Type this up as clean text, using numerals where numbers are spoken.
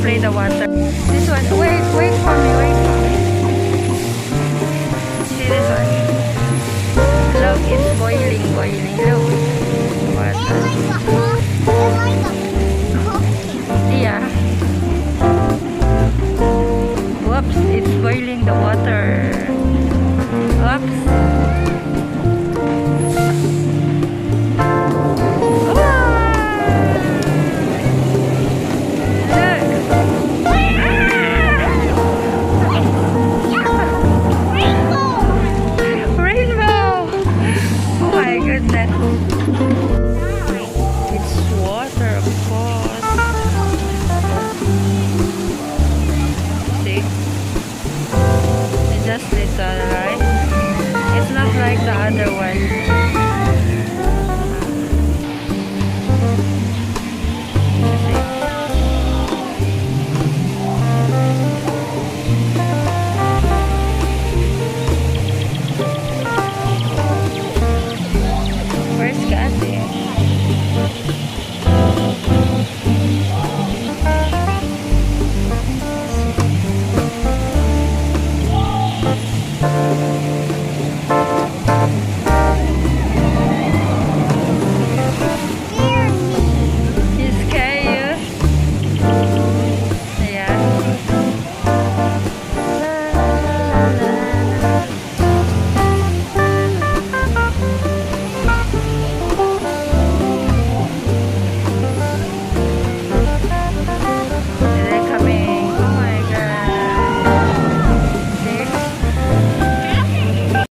play the water. This one, wait for me, wait for me. See this one? Look, it's boiling. Look, water. Yeah. Whoops, it's boiling the water. Whoops. It's water, of course. See? It's just little, right? It's not like the other one.